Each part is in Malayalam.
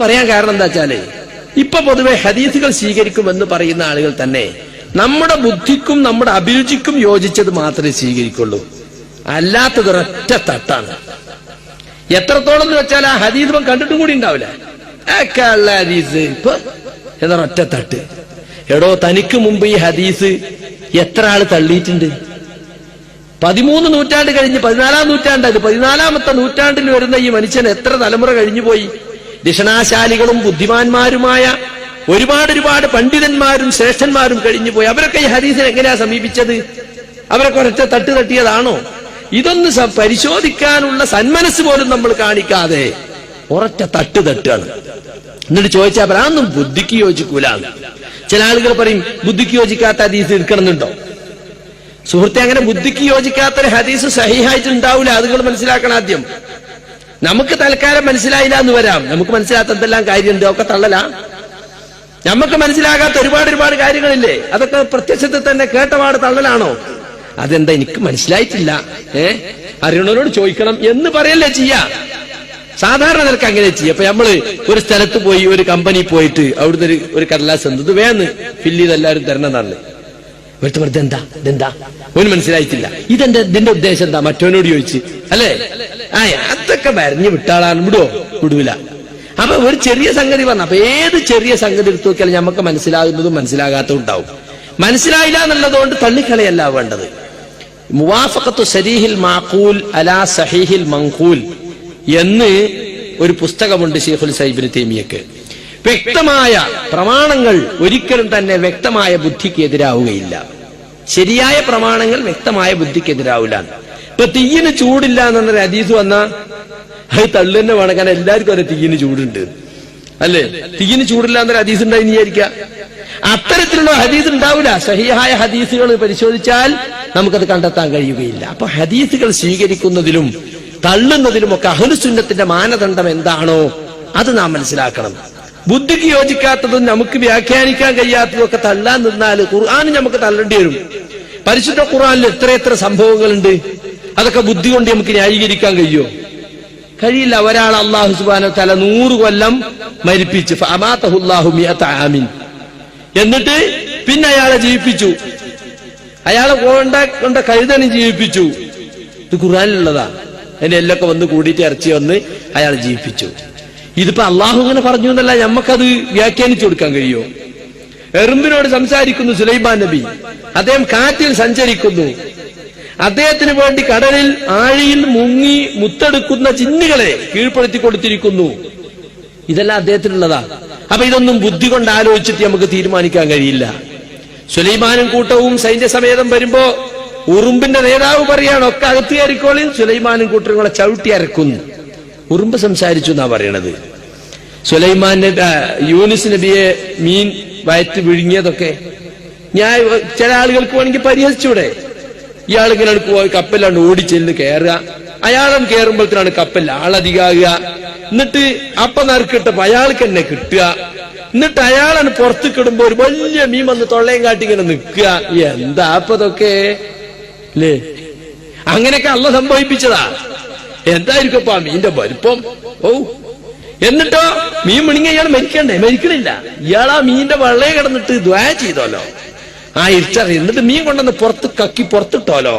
പറയാൻ കാരണം എന്താ വെച്ചാല് ഇപ്പൊ പൊതുവെ ഹദീസുകൾ സ്വീകരിക്കുമെന്ന് പറയുന്ന ആളുകൾ തന്നെ നമ്മുടെ ബുദ്ധിക്കും നമ്മുടെ അഭിരുചിക്കും യോജിച്ചത് മാത്രമേ സ്വീകരിക്കുള്ളൂ. അല്ലാത്തതൊരൊറ്റ തട്ടാണ്. എത്രത്തോളം എന്ന് വെച്ചാൽ ആ ഹദീസ് ഇപ്പം കണ്ടിട്ടും കൂടി ഉണ്ടാവില്ല. ഹദീസ് ഇപ്പൊ എന്നൊരൊറ്റ തട്ട്. എടോ, തനിക്ക് മുമ്പ് ഈ ഹദീസ് എത്ര ആള് തള്ളിയിട്ടുണ്ട്? 13 നൂറ്റാണ്ട് കഴിഞ്ഞ് 14-ാം നൂറ്റാണ്ടത് 14-ാമത്തെ നൂറ്റാണ്ടിൽ വരുന്ന ഈ മനുഷ്യൻ എത്ര തലമുറ കഴിഞ്ഞു പോയി. ദിഷണാശാലികളും ബുദ്ധിമാന്മാരുമായ ഒരുപാട് പണ്ഡിതന്മാരും ശ്രേഷ്ഠന്മാരും കഴിഞ്ഞു പോയി. അവരൊക്കെ ഈ ഹദീസിനെ എങ്ങനെയാ സമീപിച്ചത്? അവരൊക്കെ ഒരൊറ്റ തട്ട് തട്ടിയതാണോ? ഇതൊന്ന് പരിശോധിക്കാനുള്ള സന്മനസ് പോലും നമ്മൾ കാണിക്കാതെ ഒരൊറ്റ തട്ട് തട്ടാണ്. എന്നിട്ട് ചോദിച്ചാൽ അതൊന്നും ബുദ്ധിക്ക് യോജിക്കൂലാണ്. ചില ആളുകൾ പറയും ബുദ്ധിക്ക് യോജിക്കാത്ത ഹദീസ് എടുക്കണമെന്നുണ്ടോ? സുഹൃത്തെ, അങ്ങനെ ബുദ്ധിക്ക് യോജിക്കാത്തൊരു ഹദീസ് സഹീഹായിട്ട് ഉണ്ടാവില്ല. അതുകൾ മനസ്സിലാക്കണം ആദ്യം. നമുക്ക് തൽക്കാലം മനസ്സിലായില്ല എന്ന് വരാം. നമുക്ക് മനസ്സിലാത്ത എന്തെല്ലാം കാര്യമുണ്ട്, ഒക്കെ തള്ളലാ. നമുക്ക് മനസ്സിലാകാത്ത ഒരുപാട് കാര്യങ്ങളില്ലേ, അതൊക്കെ പ്രത്യക്ഷത്തിൽ തന്നെ കേട്ടപാട് തള്ളലാണോ? അതെന്താ എനിക്ക് മനസ്സിലായിട്ടില്ല, അറിയണവരോട് ചോദിക്കണം എന്ന് പറയല്ലേ ചെയ്യാ. സാധാരണ നിനക്ക് അങ്ങനെ ചെയ്യാം. അപ്പൊ നമ്മള് ഒരു സ്ഥലത്ത് പോയി ഒരു കമ്പനി പോയിട്ട് അവിടുന്ന് ഒരു കടലാസ് എന്തത് വേന്ന് ഫില്ല് ചെയ്ത് എല്ലാവരും തരണതാണ്. ഇതെന്താ ഓന് മനസ്സിലായിട്ടില്ല, ഇതിന്റെ ഉദ്ദേശം എന്താ? മറ്റവനോട് ചോദിച്ച് അല്ലേ? അതൊക്കെ വരഞ്ഞു വിട്ടാളാണ്, വിടൂല. അപ്പൊ ഒരു ചെറിയ സംഗതി പറഞ്ഞു. അപ്പൊ ഏത് ചെറിയ സംഗതി എടുത്തു നോക്കിയാലും നമുക്ക് മനസ്സിലാകുന്നതും മനസ്സിലാകാത്തതും ഉണ്ടാവും. മനസ്സിലായില്ല എന്നുള്ളതുകൊണ്ട് തള്ളിക്കളയല്ല വേണ്ടത്. മുവാഫഖത്തു സരീഹിൽ മാഖൂൽ അലാ സഹീഹിൽ മൻഖൂൽ എന്ന് ഒരു പുസ്തകമുണ്ട് ശൈഖുൽ ഇസ്ലാം ഇബ്നു തൈമിയ്യക്ക്. വ്യക്തമായ പ്രമാണങ്ങൾ ഒരിക്കലും തന്നെ വ്യക്തമായ ബുദ്ധിക്ക് എതിരാവുകയില്ല. ശരിയായ പ്രമാണങ്ങൾ വ്യക്തമായ ബുദ്ധിക്ക് എതിരാവില്ല. ഇപ്പൊ തീയിന് ചൂടില്ല എന്നൊരു ഹദീസ് വന്നാ അത് തള്ളു തന്നെ വേണം. കാരണം എല്ലാവർക്കും ഒരു തീയിന് ചൂടുണ്ട് അല്ലേ? തീയിന് ചൂടില്ല എന്നൊരു ഹദീസ് ഉണ്ടായി വിചാരിക്കുക. അത്തരത്തിലുള്ള ഹദീസ് ഉണ്ടാവില്ല. സഹീഹായ ഹദീസുകൾ പരിശോധിച്ചാൽ നമുക്കത് കണ്ടെത്താൻ കഴിയുകയില്ല. അപ്പൊ ഹദീസുകൾ സ്വീകരിക്കുന്നതിലും തള്ളുന്നതിലും ഒക്കെ അഹ്ലുസുന്നത്തിന്റെ മാനദണ്ഡം എന്താണോ അത് നാം മനസ്സിലാക്കണം. ബുദ്ധിക്ക് യോജിക്കാത്തതും നമുക്ക് വ്യാഖ്യാനിക്കാൻ കഴിയാത്തതും ഒക്കെ തള്ളാൻ നിന്നാൽ ഖുർആൻ നമുക്ക് തള്ളേണ്ടി വരും. പരിശുദ്ധ ഖുർആനിൽ എത്ര സംഭവങ്ങളുണ്ട്. അതൊക്കെ ബുദ്ധി കൊണ്ട് നമുക്ക് ന്യായീകരിക്കാൻ കഴിയുമോ? കഴിയില്ല. ഒരാൾ അല്ലാഹു സുബ്ഹാനഹു വ തആല 100 കൊല്ലം മരിപ്പിച്ചു, ഫഅമാതഹുല്ലാഹു മിഅത ആമിൻ. എന്നിട്ട് പിന്നെ അയാളെ ജീവിപ്പിച്ചു. അയാളെ കൊണ്ട കഴുതനും ജീവിപ്പിച്ചു. ഇത് ഖുർആനിലുള്ളതാ. അതിന്റെ എല്ലൊക്കെ വന്ന് കൂടിയിട്ട് ഇറച്ചി വന്ന് അയാളെ ജീവിപ്പിച്ചു. ഇതിപ്പോ അള്ളാഹു ഇങ്ങനെ പറഞ്ഞു എന്നല്ല, നമുക്കത് വ്യാഖ്യാനിച്ചു കൊടുക്കാൻ കഴിയുമോ? എറുമ്പിനോട് സംസാരിക്കുന്നു സുലൈമാൻ നബി. അദ്ദേഹം കാറ്റിൽ സഞ്ചരിക്കുന്നു. അദ്ദേഹത്തിന് വേണ്ടി കടലിൽ ആഴിയിൽ മുങ്ങി മുത്തെടുക്കുന്ന ജിന്നുകളെ കീഴ്പ്പെടുത്തി കൊടുത്തിരിക്കുന്നു. ഇതെല്ലാം അദ്ദേഹത്തിനുള്ളതാ. അപ്പൊ ഇതൊന്നും ബുദ്ധി കൊണ്ട് ആലോചിച്ചിട്ട് നമുക്ക് തീരുമാനിക്കാൻ കഴിയില്ല. സുലൈമാനും കൂട്ടവും സൈന്യസമേതം വരുമ്പോ ഉറുമ്പിന്റെ നേതാവ് പറയാണ് ഒക്കെ അകത്ത് കയറിക്കോളിൽ. സുലൈമാനും കൂട്ടങ്ങളെ ചവിട്ടി അരക്കുന്നു. ഉറുമ്പ് സംസാരിച്ചു എന്നാ പറയണത്. സുലൈമാൻ യൂനുസ് നബിയെ മീൻ വയറ്റ് വിഴുങ്ങിയതൊക്കെ ചില ആളുകൾക്ക് വേണമെങ്കിൽ പരിഹസിച്ചൂടെ? ഇയാളിങ്ങനെ പോയി കപ്പലാണ് ഓടിച്ചെല്ല് കയറുക. അയാളും കയറുമ്പോഴത്തേനാണ് കപ്പലിൽ ആളധികാകുക. എന്നിട്ട് അപ്പ നറുക്കിട്ടപ്പോ അയാൾക്ക് തന്നെ കിട്ടുക. എന്നിട്ട് അയാളാണ് പുറത്ത് കിടുമ്പോ ഒരു വലിയ മീൻ വന്ന് തൊള്ളയും കാട്ടി ഇങ്ങനെ നിൽക്കുക. എന്താ അപ്പതൊക്കെ അല്ലേ? അങ്ങനെയൊക്കെ അള്ള സംഭവിപ്പിച്ചതാ. എന്തായിരിക്കും അപ്പൊ ആ മീന്റെ വലുപ്പം? എന്നിട്ടോ മീൻ മിണിങ്ങ ഇയാൾ മരിക്കണ്ടേ? മരിക്കണില്ല. ഇയാൾ ആ മീന്റെ വള്ളയെ കിടന്നിട്ട് ദ്വാ ചെയ്തോലോ, ഇരിച്ചറി. എന്നിട്ട് മീൻ കൊണ്ടുവന്ന് പുറത്ത് കക്കി പുറത്തിട്ടോലോ.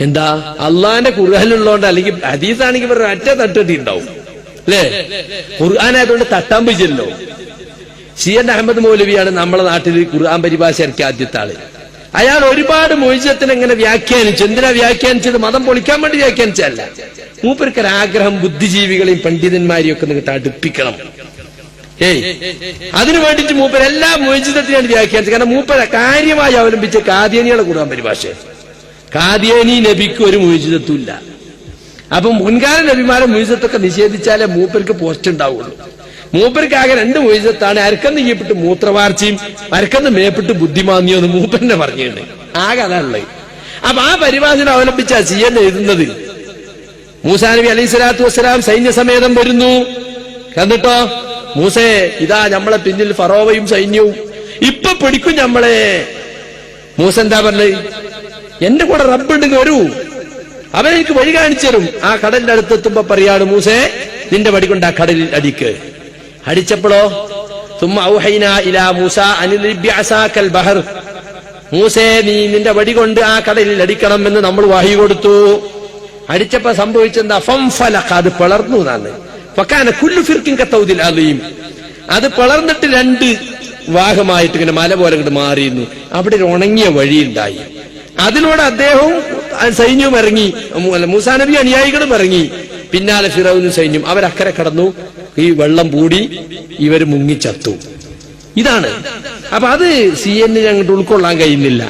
എന്താ അള്ളാന്റെ ഖുർആനിലുള്ളതുകൊണ്ട്, അല്ലെങ്കിൽ ഹദീസാണെങ്കിൽ ഇവർ ഒറ്റ തട്ടി ഉണ്ടാവും അല്ലേ? ഖുർആനായതുകൊണ്ട് തട്ടാൻ പറ്റില്ലല്ലോ. സി.എൻ. അഹമ്മദ് മൗലവിയാണ് നമ്മളെ നാട്ടിൽ ഖുർആൻ പരിഭാഷ ഇറക്കിയ ആദ്യത്തെ ആള്. അയാൾ ഒരുപാട് മൊയ്സത്തിനെ എങ്ങനെ വ്യാഖ്യാനിച്ചു. എന്തിനാ വ്യാഖ്യാനിച്ചത്? മതം പൊളിക്കാൻ വേണ്ടി വ്യാഖ്യാനിച്ചല്ല. മൂപ്പർക്കൊരാഗ്രഹം ബുദ്ധിജീവികളെയും പണ്ഡിതന്മാരെയും ഒക്കെ നിങ്ങട്ട് അടുപ്പിക്കണം. അതിനു വേണ്ടിയിട്ട് മൂപ്പർ എല്ലാ മൊയ്ജിതത്തിനാണ് വ്യാഖ്യാനിച്ചത്. കാരണം മൂപ്പര കാര്യമായി അവലംബിച്ച കാദിയാനികളെ ഖുർആൻ പരിഭാഷ. കാദിയാനി നബിക്ക് ഒരു മൊയ്ജിതത്തുമില്ല. അപ്പൊ മുൻകാല നബിമാരെ മൊയ്ജിതത്തൊക്കെ നിഷേധിച്ചാലേ മൂപ്പർക്ക് പോസ്റ്റ് ഉണ്ടാവുള്ളൂ. മൂപ്പർക്ക് ആകെ 2 മൊയ്ജിതത്താണ്. അരക്കന്ന് ചെയ്യപ്പെട്ട് മൂത്രവാർച്ചയും അരക്കന്ന് മേപ്പെട്ട് ബുദ്ധിമാന്യോന്ന് മൂപ്പരനെ പറഞ്ഞിട്ടുണ്ട്. ആകെ അതാണുള്ളത്. അപ്പൊ ആ പരിഭാഷനെ അവലംബിച്ചാ ചെയ്യാൻ എഴുതുന്നത്. മൂസാ നബി അലൈഹി സ്വലാത്തു വസ്സലാം സൈന്യസമേതം വരുന്നു. എന്നിട്ടോ മൂസേ ഇതാ നമ്മളെ പിന്നിൽ ഫറോവയും സൈന്യവും ഇപ്പൊ പിടിക്കും നമ്മളെ. മൂസ എന്താ പറഞ്ഞത്? എന്റെ കൂടെ റബ്ബുണ്ടെങ്കിൽ വരൂ, അവനെനിക്ക് വഴി കാണിച്ചു തരും. ആ കടലിന്റെ അടുത്തെത്തുമ്പോ പറയാണ് മൂസേ നിന്റെ വടി കൊണ്ട് ആ കടലിൽ അടിക്ക്. അടിച്ചപ്പോഴോ തുമ്മ ഔഹൈനാ ഇലാ മൂസ അനിൽ ബിഅസാകൽ ബഹർ, മൂസേ നീ നിന്റെ വടി കൊണ്ട് ആ കടലിൽ അടിക്കണം എന്ന് നമ്മൾ വഹി കൊടുത്തു. അടിച്ചപ്പോ സംഭവിച്ചെന്താ? ഫംഫലഖ, അത് പിളർന്നു എന്നാണ്. ഫകാന കുല്ലു ഫിർഖിൻ കത്തൗദിൽ അലീം, അത് പിളർന്നിട്ട് രണ്ട് ഭാഗമായിട്ട് ഇങ്ങനെ മല പോലെ ഇങ്ങോട്ട് മാറിയിരുന്നു. അവിടെ ഒരു ഉണങ്ങിയ വഴിയുണ്ടായി. അതിലൂടെ അദ്ദേഹവും സൈന്യവും ഇറങ്ങി, മൂസാ നബി അനുയായികളും ഇറങ്ങി, പിന്നാലെ ഫിറൗനും സൈന്യം. അവരക്കരെ കടന്നു, ഈ വെള്ളം പൂടി ഇവര് മുങ്ങിച്ചത്തു. ഇതാണ്. അപ്പൊ അത് CNN അങ്ങോട്ട് ഉൾക്കൊള്ളാൻ കഴിയുന്നില്ല.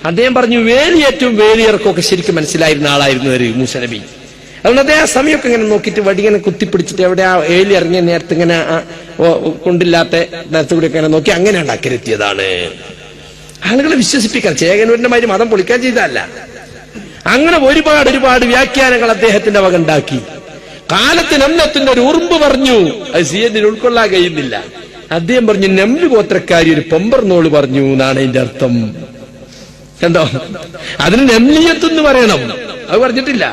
അദ്ദേഹം പറഞ്ഞു വേലിയേറ്റവും വേലിയിറക്കമൊക്കെ ശരിക്കും മനസ്സിലായിരുന്ന ആളായിരുന്നു മൂസാ നബി. അതുകൊണ്ട് അദ്ദേഹം സമയമൊക്കെ ഇങ്ങനെ നോക്കിയിട്ട് വടി ഇങ്ങനെ കുത്തിപ്പിടിച്ചിട്ട് എവിടെ ആ ഏലി ഇറങ്ങിയ നേരത്തെ ഇങ്ങനെ കൊണ്ടില്ലാത്ത നേരത്തെ കൂടി ഇങ്ങനെ നോക്കി അങ്ങനെ ഉണ്ടാക്കിയെത്തിയതാണ്. ആളുകളെ വിശ്വസിപ്പിക്കാൻ, ചേകനൂരിന്റെ മാതിരി മതം പൊളിക്കാൻ ചെയ്തതല്ല. അങ്ങനെ ഒരുപാട് വ്യാഖ്യാനങ്ങൾ അദ്ദേഹത്തിന്റെ വക ഉണ്ടാക്കി. കാലത്തിന് അന്നത്തിന്റെ ഒരു ഉറുമ്പ് പറഞ്ഞു, അത് CNN ഉൾക്കൊള്ളാൻ കഴിയുന്നില്ല. അദ്ദേഹം പറഞ്ഞു നംല് ഗോത്രക്കാരി ഒരു പെമ്പർനോള് പറഞ്ഞു എന്നാണ് അതിന്റെ അർത്ഥം. കണ്ടോ? അതിന് നംലിയത്തെന്ന് പറയണം, അത് പറഞ്ഞിട്ടില്ല.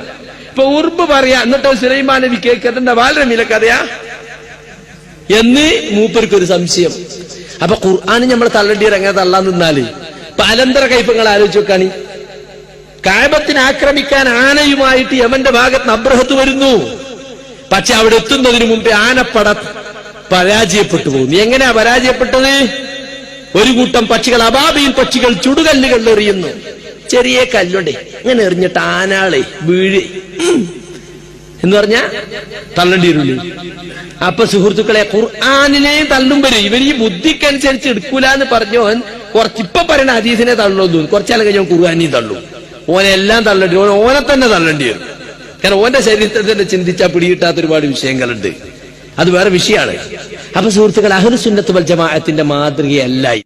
ഇപ്പൊ ഉറുമ്പ് പറയാ, എന്നിട്ടോ സുലൈമാൻ നബി കേൾക്കത്തിന്റെ ബാലരമീല കഥയാ എന്ന് മൂപ്പർക്കൊരു സംശയം. അപ്പൊ ഖുർആൻ നമ്മൾ തള്ളണ്ടിയർ എങ്ങനെ തള്ളാൻ നിന്നാല് പലന്തര കൈപ്പങ്ങൾ ആലോചിച്ച് നോക്കാണി. കഅബത്തിനെ ആക്രമിക്കാൻ ആനയുമായിട്ട് യമന്റെ ഭാഗത്ത് അബ്രഹത്ത് വരുന്നു. പക്ഷെ അവിടെ എത്തുന്നതിന് മുമ്പേ ആനപ്പട പരാജയപ്പെട്ടു പോകുന്നു. എങ്ങനെയാ പരാജയപ്പെട്ടത്? ഒരു കൂട്ടം പക്ഷികൾ, അബാബിയിൽ പക്ഷികൾ ചുടുകല്ലുകൾ എറിയുന്നു. ചെറിയ കല്ലുണ്ടേ ഇങ്ങനെ എറിഞ്ഞിട്ട് ആനാളെ വീഴ് എന്ന് പറഞ്ഞാ തള്ളണ്ടിയിരുള്ളൂ. അപ്പൊ സുഹൃത്തുക്കളെ, ഖുർആനിനെയും തള്ളുമ്പോ ഇവർ ഈ ബുദ്ധിക്കനുസരിച്ച് എടുക്കൂല എന്ന് പറഞ്ഞോ. ഇപ്പൊ പറയുന്ന ഹദീസിനെ തള്ളൊന്നും കുറച്ചാലും കഴിഞ്ഞാൽ ഖുർആനെയും തള്ളും. ഓനെല്ലാം തള്ളേണ്ടി, ഓനെ തന്നെ തള്ളേണ്ടി വരും. കാരണം ഓന്റെ ശരീരത്തെ തന്നെ ചിന്തിച്ചാൽ പിടികിട്ടാത്ത ഒരുപാട് വിഷയങ്ങളുണ്ട്. അത് വേറെ വിഷയമാണ്. അപ്പൊ സുഹൃത്തുക്കൾ, അഹ്ലുസുന്നത്ത് വൽ ജമാഅത്തിന്റെ മാതൃകയല്ല.